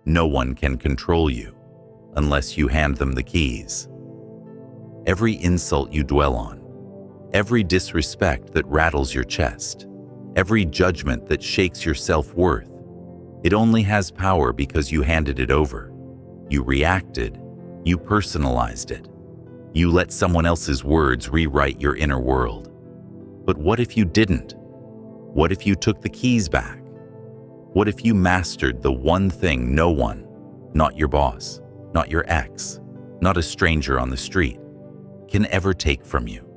No one can control you unless you hand them the keys. Every insult you dwell on, every disrespect that rattles your chest, every judgment that shakes your self-worth, it only has power because you handed it over. You reacted. You personalized it. You let someone else's words rewrite your inner world. But what if you didn't? What if you took the keys back? What if you mastered the one thing no one, not your boss, not your ex, not a stranger on the street, can ever take from you?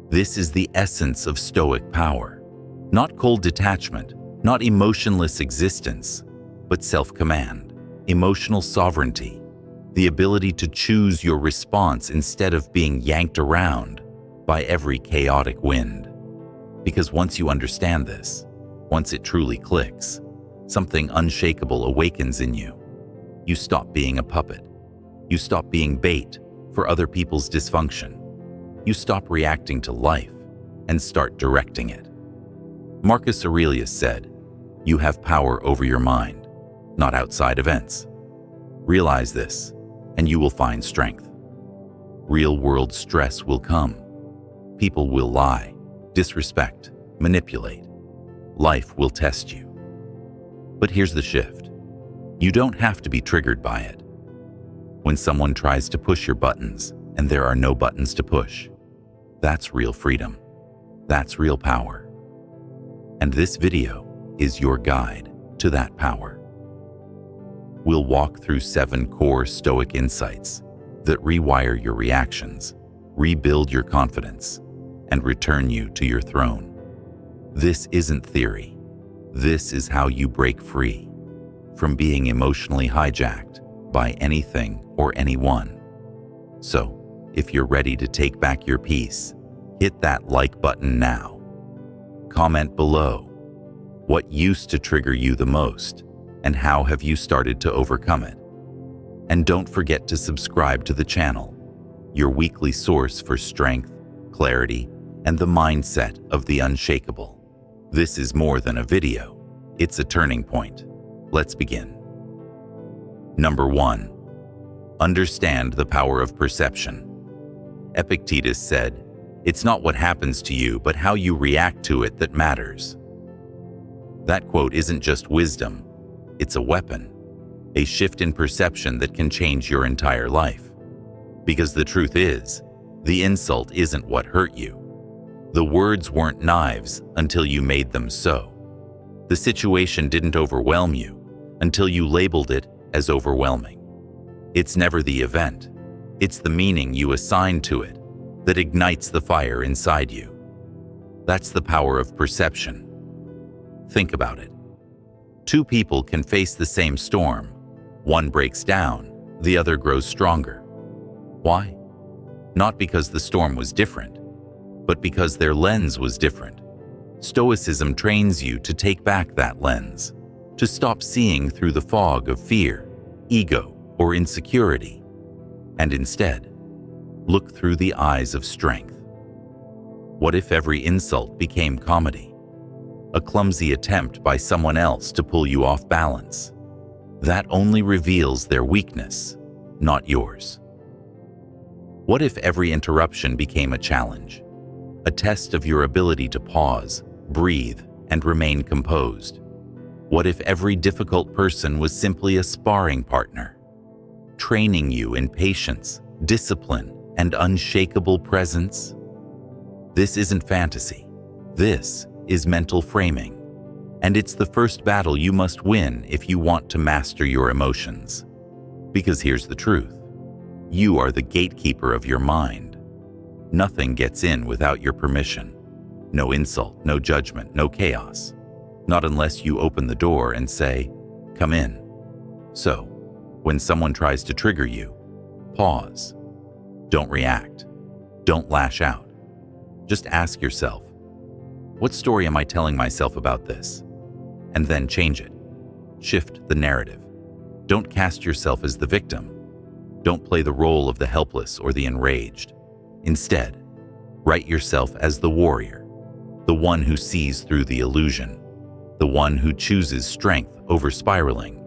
This is the essence of Stoic power. Not cold detachment, not emotionless existence, but self-command, emotional sovereignty, the ability to choose your response instead of being yanked around by every chaotic wind. Because once you understand this, once it truly clicks, something unshakable awakens in you. You stop being a puppet. You stop being bait for other people's dysfunction. You stop reacting to life and start directing it. Marcus Aurelius said, "You have power over your mind, not outside events." Realize this, and you will find strength. Real-world stress will come. People will lie, disrespect, manipulate. Life will test you. But here's the shift. You don't have to be triggered by it. When someone tries to push your buttons and there are no buttons to push, that's real freedom. That's real power. And this video is your guide to that power. We'll walk through 7 core Stoic insights that rewire your reactions, rebuild your confidence, and return you to your throne. This isn't theory. This is how you break free from being emotionally hijacked by anything or anyone. So, if you're ready to take back your peace, hit that like button now. Comment below. What used to trigger you the most, and how have you started to overcome it? And don't forget to subscribe to the channel, your weekly source for strength, clarity, and the mindset of the unshakable. This is more than a video. It's a turning point. Let's begin. Number 1. Understand the power of perception. Epictetus said, "It's not what happens to you, but how you react to it that matters." That quote isn't just wisdom, it's a weapon, a shift in perception that can change your entire life. Because the truth is, the insult isn't what hurt you. The words weren't knives until you made them so. The situation didn't overwhelm you until you labeled it as overwhelming. It's never the event, it's the meaning you assign to it that ignites the fire inside you. That's the power of perception. Think about it. 2 people can face the same storm. One breaks down, the other grows stronger. Why? Not because the storm was different, but because their lens was different. Stoicism trains you to take back that lens, to stop seeing through the fog of fear, ego, or insecurity, and instead, look through the eyes of strength. What if every insult became comedy? A clumsy attempt by someone else to pull you off balance? That only reveals their weakness, not yours. What if every interruption became a challenge? A test of your ability to pause, breathe, and remain composed? What if every difficult person was simply a sparring partner, training you in patience, discipline, and unshakable presence? This isn't fantasy. This is mental framing. And it's the first battle you must win if you want to master your emotions. Because here's the truth. You are the gatekeeper of your mind. Nothing gets in without your permission. No insult, no judgment, no chaos. Not unless you open the door and say, "Come in." So, when someone tries to trigger you, pause. Don't react. Don't lash out. Just ask yourself, what story am I telling myself about this? And then change it. Shift the narrative. Don't cast yourself as the victim. Don't play the role of the helpless or the enraged. Instead, write yourself as the warrior, the one who sees through the illusion, the one who chooses strength over spiraling.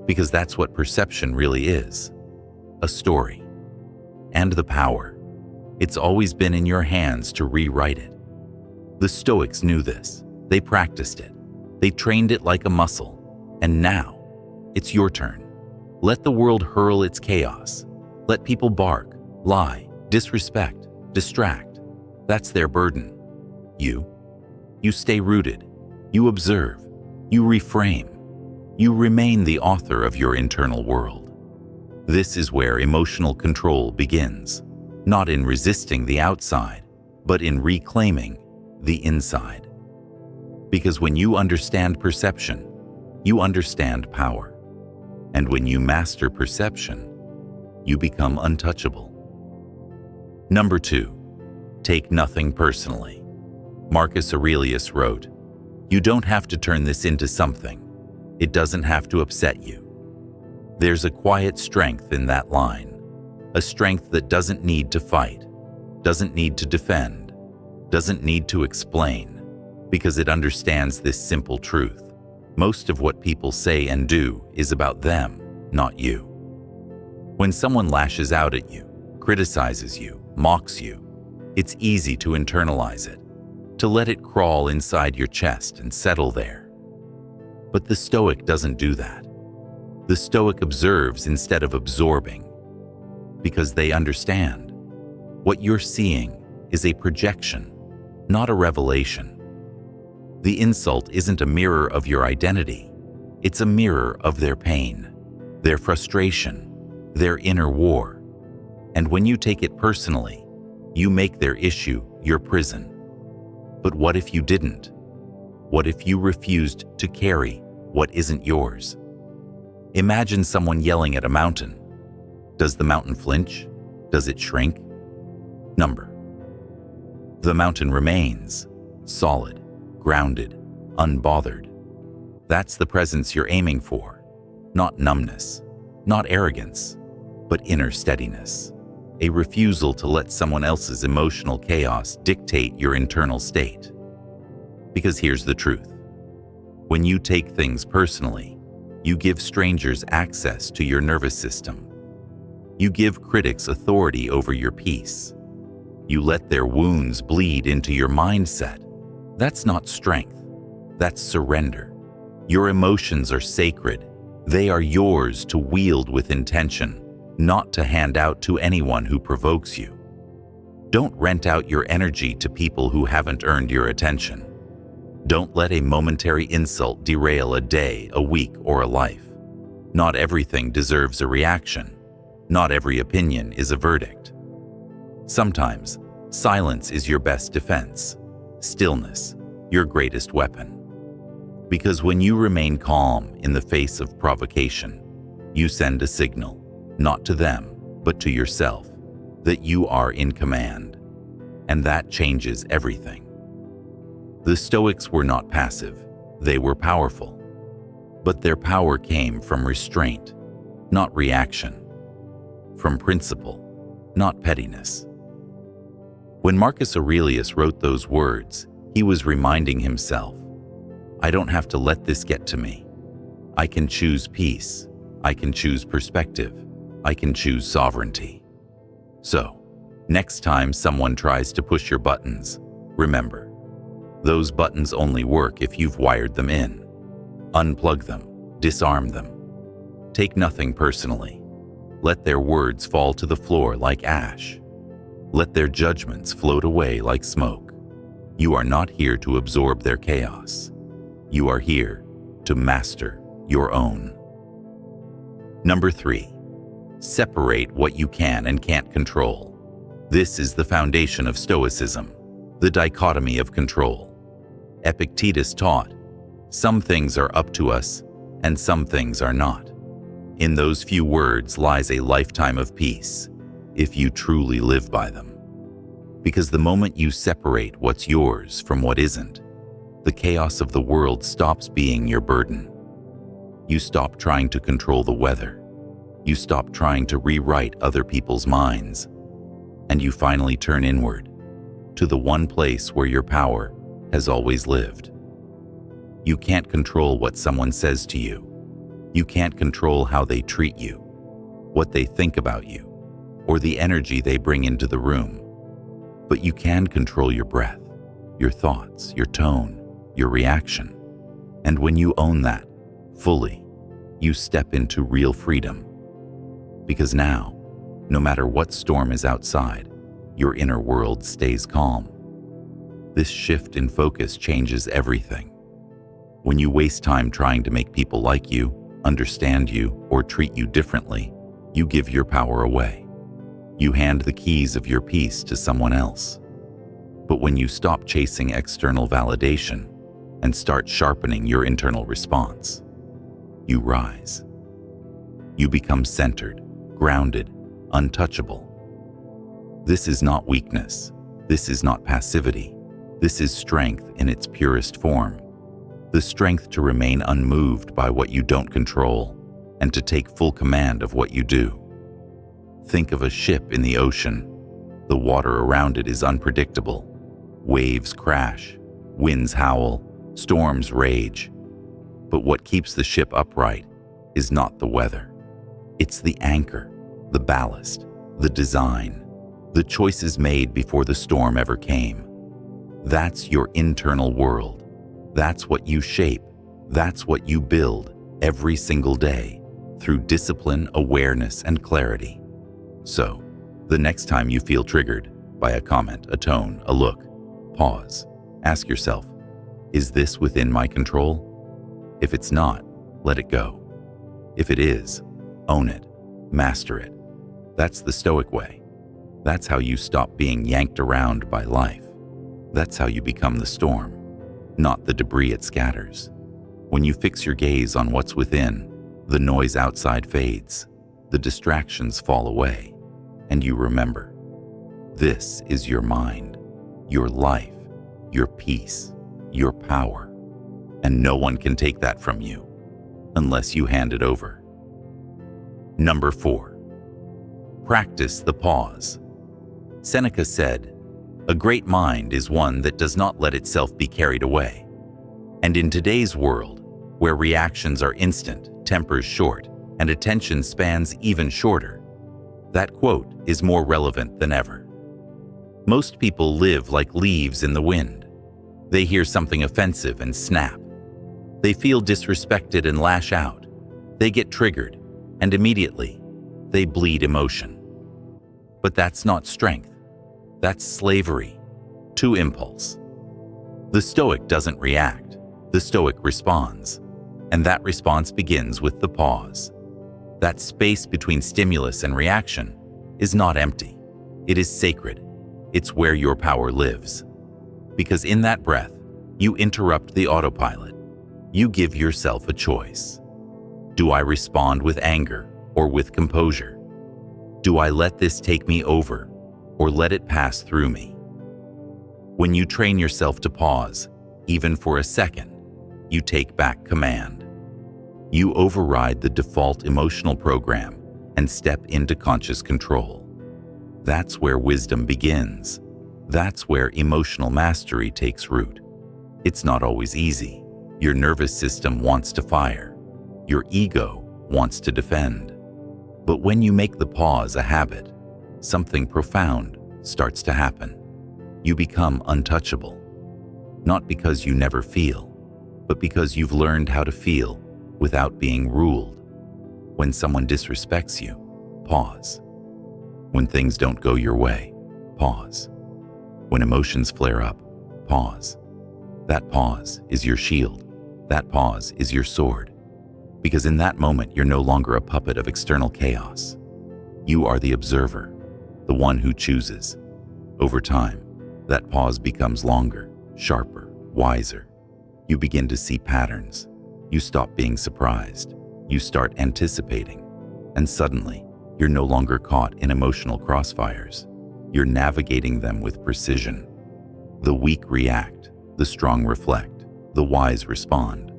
because that's what perception really is, a story. And the power. It's always been in your hands to rewrite it. The Stoics knew this. They practiced it. They trained it like a muscle. And now, it's your turn. Let the world hurl its chaos. Let people bark, lie, disrespect, distract. That's their burden. You stay rooted. You observe. You reframe. You remain the author of your internal world. This is where emotional control begins, not in resisting the outside, but in reclaiming the inside. Because when you understand perception, you understand power. And when you master perception, you become untouchable. Number 2, take nothing personally. Marcus Aurelius wrote, "You don't have to turn this into something. It doesn't have to upset you." There's a quiet strength in that line, a strength that doesn't need to fight, doesn't need to defend, doesn't need to explain, because it understands this simple truth. Most of what people say and do is about them, not you. When someone lashes out at you, criticizes you, mocks you, it's easy to internalize it, to let it crawl inside your chest and settle there. But the Stoic doesn't do that. The Stoic observes instead of absorbing, because they understand. What you're seeing is a projection, not a revelation. The insult isn't a mirror of your identity. It's a mirror of their pain, their frustration, their inner war. And when you take it personally, you make their issue your prison. But what if you didn't? What if you refused to carry what isn't yours? Imagine someone yelling at a mountain. Does the mountain flinch? Does it shrink? The mountain remains, solid, grounded, unbothered. That's the presence you're aiming for. Not numbness, not arrogance, but inner steadiness. A refusal to let someone else's emotional chaos dictate your internal state. Because here's the truth. When you take things personally, you give strangers access to your nervous system. You give critics authority over your peace. You let their wounds bleed into your mindset. That's not strength. That's surrender. Your emotions are sacred. They are yours to wield with intention, not to hand out to anyone who provokes you. Don't rent out your energy to people who haven't earned your attention. Don't let a momentary insult derail a day, a week, or a life. Not everything deserves a reaction. Not every opinion is a verdict. Sometimes, silence is your best defense. Stillness, your greatest weapon. Because when you remain calm in the face of provocation, you send a signal, not to them, but to yourself, that you are in command. And that changes everything. The Stoics were not passive, they were powerful. But their power came from restraint, not reaction. From principle, not pettiness. When Marcus Aurelius wrote those words, he was reminding himself, I don't have to let this get to me. I can choose peace. I can choose perspective. I can choose sovereignty. So, next time someone tries to push your buttons, remember, those buttons only work if you've wired them in. Unplug them, disarm them. Take nothing personally. Let their words fall to the floor like ash. Let their judgments float away like smoke. You are not here to absorb their chaos. You are here to master your own. Number 3, separate what you can and can't control. This is the foundation of Stoicism, the dichotomy of control. Epictetus taught, some things are up to us and some things are not. In those few words lies a lifetime of peace, if you truly live by them. Because the moment you separate what's yours from what isn't, the chaos of the world stops being your burden. You stop trying to control the weather. You stop trying to rewrite other people's minds. And you finally turn inward, to the one place where your power has always lived. You can't control what someone says to you, You can't control how they treat you, what they think about you, or the energy they bring into the room. But you can control your breath, your thoughts, your tone, your reaction. And when you own that fully, you step into real freedom. Because now, no matter what storm is outside, your inner world stays calm. This shift in focus changes everything. When you waste time trying to make people like you, understand you, or treat you differently, you give your power away. You hand the keys of your peace to someone else. But when you stop chasing external validation and start sharpening your internal response, you rise. You become centered, grounded, untouchable. This is not weakness. This is not passivity. This is strength in its purest form. The strength to remain unmoved by what you don't control and to take full command of what you do. Think of a ship in the ocean. The water around it is unpredictable. Waves crash, winds howl, storms rage. But what keeps the ship upright is not the weather. It's the anchor, the ballast, the design, the choices made before the storm ever came. That's your internal world. That's what you shape. That's what you build every single day through discipline, awareness, and clarity. So, the next time you feel triggered by a comment, a tone, a look, pause. Ask yourself, is this within my control? If it's not, let it go. If it is, own it, master it. That's the Stoic way. That's how you stop being yanked around by life. That's how you become the storm, not the debris it scatters. When you fix your gaze on what's within, the noise outside fades, the distractions fall away, and you remember, this is your mind, your life, your peace, your power, and no one can take that from you unless you hand it over. Number 4, practice the pause. Seneca said, "A great mind is one that does not let itself be carried away." And in today's world, where reactions are instant, tempers short, and attention spans even shorter, that quote is more relevant than ever. Most people live like leaves in the wind. They hear something offensive and snap. They feel disrespected and lash out. They get triggered, and immediately, they bleed emotion. But that's not strength. That's slavery to impulse. The Stoic doesn't react. The Stoic responds. And that response begins with the pause. That space between stimulus and reaction is not empty. It is sacred. It's where your power lives. Because in that breath, you interrupt the autopilot. You give yourself a choice. Do I respond with anger or with composure? Do I let this take me over or let it pass through me? When you train yourself to pause, even for a second, you take back command. You override the default emotional program and step into conscious control. That's where wisdom begins. That's where emotional mastery takes root. It's not always easy. Your nervous system wants to fire. Your ego wants to defend. But when you make the pause a habit, something profound starts to happen. You become untouchable. Not because you never feel, but because you've learned how to feel without being ruled. When someone disrespects you, pause. When things don't go your way, pause. When emotions flare up, pause. That pause is your shield. That pause is your sword. Because in that moment, you're no longer a puppet of external chaos. You are the observer, the one who chooses. Over time, that pause becomes longer, sharper, wiser. You begin to see patterns. You stop being surprised. You start anticipating. And suddenly, you're no longer caught in emotional crossfires. You're navigating them with precision. The weak react, the strong reflect, the wise respond.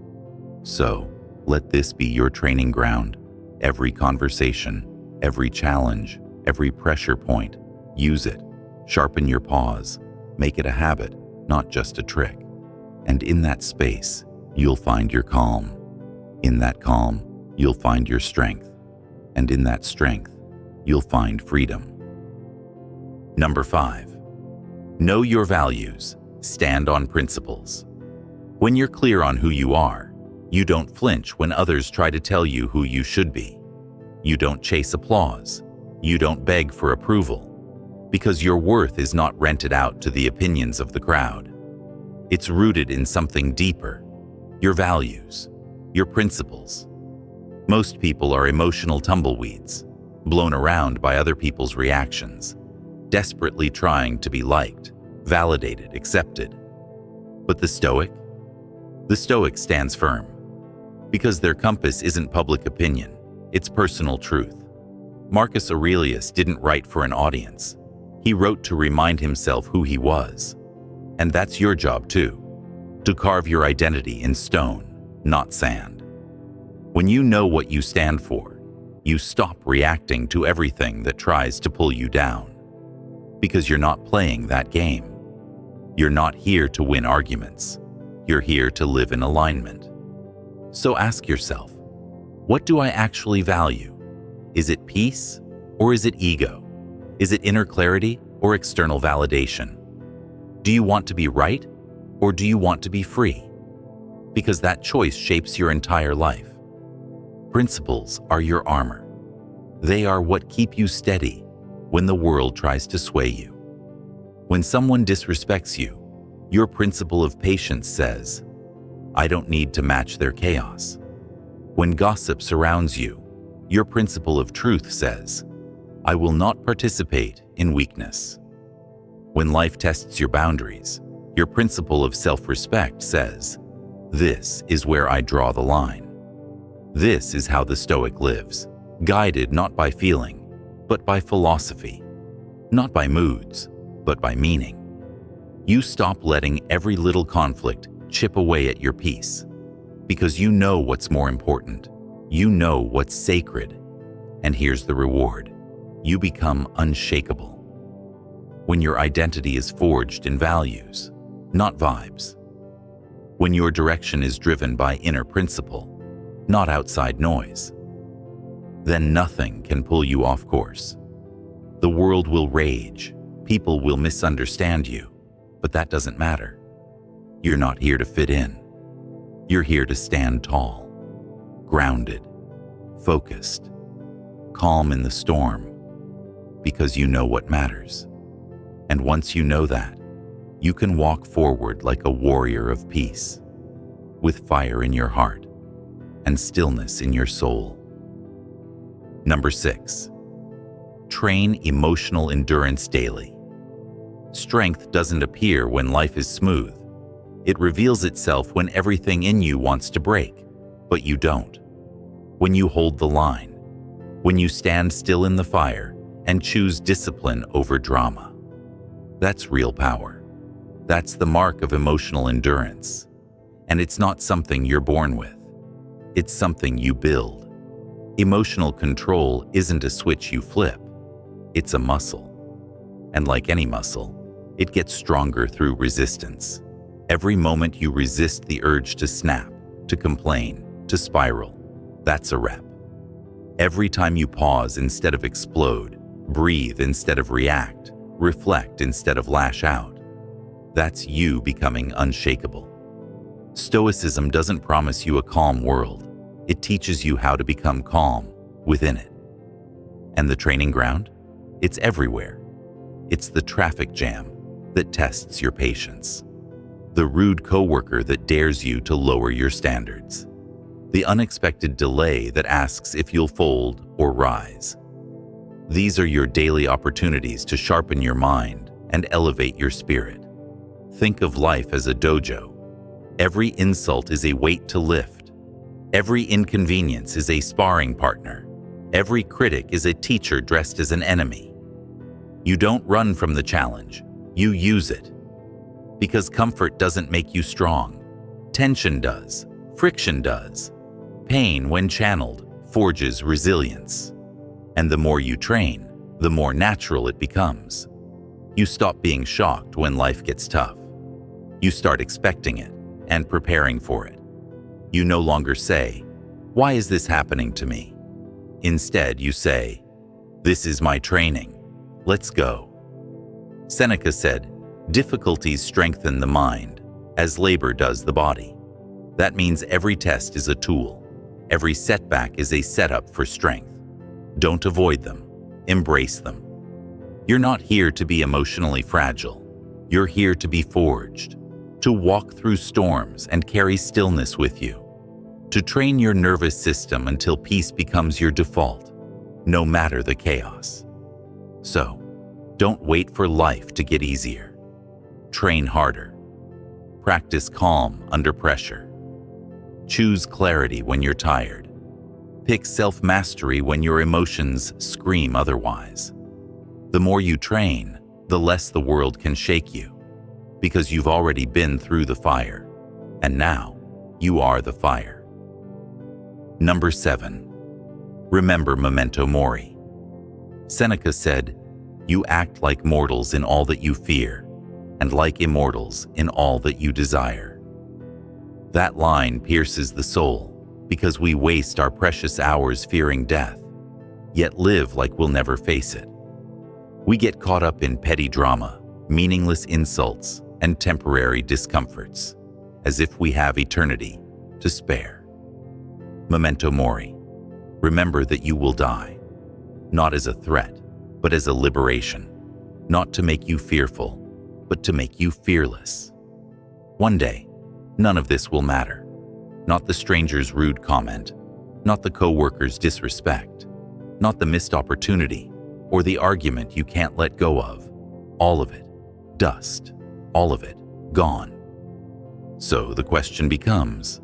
So, let this be your training ground. Every conversation, every challenge, every pressure point, use it. Sharpen your pause. Make it a habit, not just a trick. And in that space, you'll find your calm. In that calm, you'll find your strength. And in that strength, you'll find freedom. Number 5. Know your values. Stand on principles. When you're clear on who you are, you don't flinch when others try to tell you who you should be. You don't chase applause. You don't beg for approval, because your worth is not rented out to the opinions of the crowd. It's rooted in something deeper, your values, your principles. Most people are emotional tumbleweeds, blown around by other people's reactions, desperately trying to be liked, validated, accepted. But the Stoic? The Stoic stands firm, because their compass isn't public opinion, it's personal truth. Marcus Aurelius didn't write for an audience. He wrote to remind himself who he was. And that's your job too, to carve your identity in stone, not sand. When you know what you stand for, you stop reacting to everything that tries to pull you down. Because you're not playing that game. You're not here to win arguments. You're here to live in alignment. So ask yourself, what do I actually value? Is it peace or is it ego? Is it inner clarity or external validation? Do you want to be right or do you want to be free? Because that choice shapes your entire life. Principles are your armor. They are what keep you steady when the world tries to sway you. When someone disrespects you, your principle of patience says, I don't need to match their chaos. When gossip surrounds you, your principle of truth says, I will not participate in weakness. When life tests your boundaries, your principle of self-respect says, this is where I draw the line. This is how the Stoic lives, guided not by feeling, but by philosophy, not by moods, but by meaning. You stop letting every little conflict chip away at your peace, because you know what's more important. You know what's sacred. And here's the reward. You become unshakable. When your identity is forged in values, not vibes. When your direction is driven by inner principle, not outside noise. Then nothing can pull you off course. The world will rage, people will misunderstand you, but that doesn't matter. You're not here to fit in. You're here to stand tall, grounded, focused, calm in the storm, because you know what matters. And once you know that, you can walk forward like a warrior of peace, with fire in your heart and stillness in your soul. Number 6, train emotional endurance daily. Strength doesn't appear when life is smooth. It reveals itself when everything in you wants to break, but you don't. When you hold the line, when you stand still in the fire and choose discipline over drama. That's real power. That's the mark of emotional endurance. And it's not something you're born with. It's something you build. Emotional control isn't a switch you flip. It's a muscle. And like any muscle, it gets stronger through resistance. Every moment you resist the urge to snap, to complain, to spiral, that's a rep. Every time you pause instead of explode, breathe instead of react, reflect instead of lash out, that's you becoming unshakable. Stoicism doesn't promise you a calm world. It teaches you how to become calm within it. And the training ground? It's everywhere. It's the traffic jam that tests your patience. The rude coworker that dares you to lower your standards. The unexpected delay that asks if you'll fold or rise. These are your daily opportunities to sharpen your mind and elevate your spirit. Think of life as a dojo. Every insult is a weight to lift. Every inconvenience is a sparring partner. Every critic is a teacher dressed as an enemy. You don't run from the challenge, you use it. Because comfort doesn't make you strong. Tension does, friction does. Pain, when channeled, forges resilience. And the more you train, the more natural it becomes. You stop being shocked when life gets tough. You start expecting it and preparing for it. You no longer say, why is this happening to me? Instead, you say, this is my training. Let's go. Seneca said, difficulties strengthen the mind, as labor does the body. That means every test is a tool. Every setback is a setup for strength. Don't avoid them. Embrace them. You're not here to be emotionally fragile. You're here to be forged, to walk through storms and carry stillness with you, to train your nervous system until peace becomes your default, no matter the chaos. So, don't wait for life to get easier. Train harder. Practice calm under pressure. Choose clarity when you're tired. Pick self-mastery when your emotions scream otherwise. The more you train, the less the world can shake you, because you've already been through the fire, and now you are the fire. Number 7. Remember memento mori. Seneca said, you act like mortals in all that you fear, and like immortals in all that you desire. That line pierces the soul, because we waste our precious hours fearing death, yet live like we'll never face it. We get caught up in petty drama, meaningless insults, and temporary discomforts, as if we have eternity to spare. Memento mori. Remember that you will die, not as a threat, but as a liberation, not to make you fearful, but to make you fearless. One day, none of this will matter. Not the stranger's rude comment, not the coworker's disrespect, not the missed opportunity, or the argument you can't let go of. All of it, dust. All of it, gone. So the question becomes,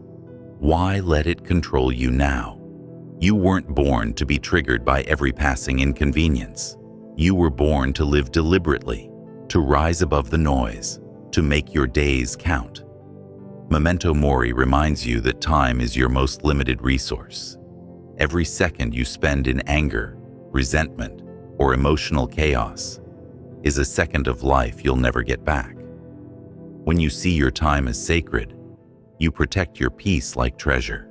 why let it control you now? You weren't born to be triggered by every passing inconvenience. You were born to live deliberately, to rise above the noise, to make your days count. Memento mori reminds you that time is your most limited resource. Every second you spend in anger, resentment, or emotional chaos is a second of life you'll never get back. When you see your time as sacred, you protect your peace like treasure.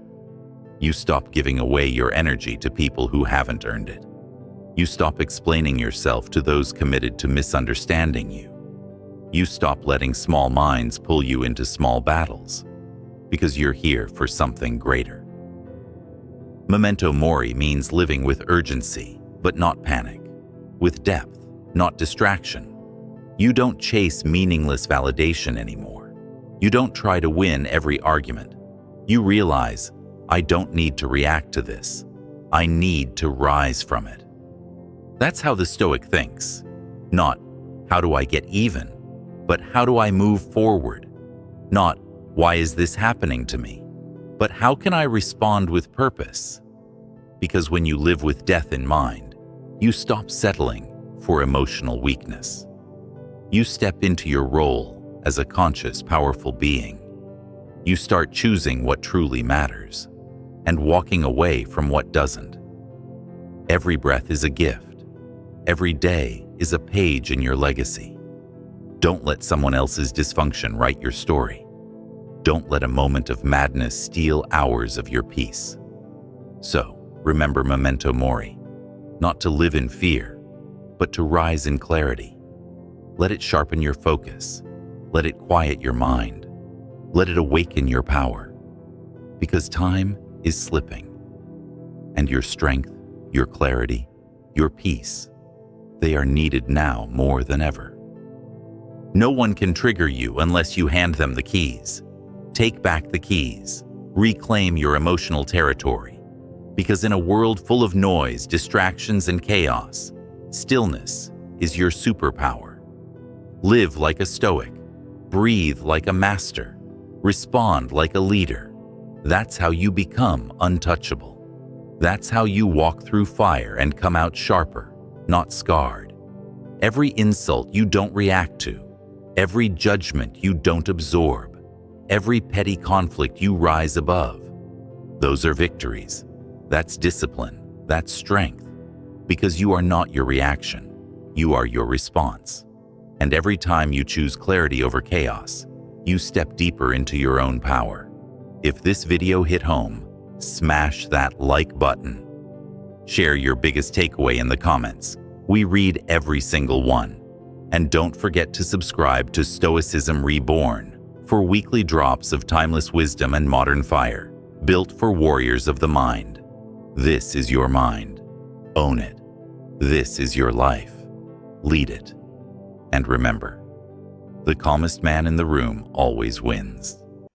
You stop giving away your energy to people who haven't earned it. You stop explaining yourself to those committed to misunderstanding you. You stop letting small minds pull you into small battles, because you're here for something greater. Memento mori means living with urgency, but not panic, with depth, not distraction. You don't chase meaningless validation anymore. You don't try to win every argument. You realize, I don't need to react to this. I need to rise from it. That's how the Stoic thinks. Not, how do I get even? But how do I move forward? Not, why is this happening to me? But how can I respond with purpose? Because when you live with death in mind, you stop settling for emotional weakness. You step into your role as a conscious, powerful being. You start choosing what truly matters and walking away from what doesn't. Every breath is a gift. Every day is a page in your legacy. Don't let someone else's dysfunction write your story. Don't let a moment of madness steal hours of your peace. So, remember memento mori, not to live in fear, but to rise in clarity. Let it sharpen your focus. Let it quiet your mind. Let it awaken your power. Because time is slipping, and your strength, your clarity, your peace, they are needed now more than ever. No one can trigger you unless you hand them the keys. Take back the keys. Reclaim your emotional territory. Because in a world full of noise, distractions, and chaos, stillness is your superpower. Live like a Stoic. Breathe like a master. Respond like a leader. That's how you become untouchable. That's how you walk through fire and come out sharper, not scarred. Every insult you don't react to, every judgment you don't absorb, every petty conflict you rise above. Those are victories. That's discipline. That's strength. Because you are not your reaction. You are your response. And every time you choose clarity over chaos, you step deeper into your own power. If this video hit home, smash that like button. Share your biggest takeaway in the comments. We read every single one. And don't forget to subscribe to Stoicism Reborn for weekly drops of timeless wisdom and modern fire, built for warriors of the mind. This is your mind. Own it. This is your life. Lead it. And remember, the calmest man in the room always wins.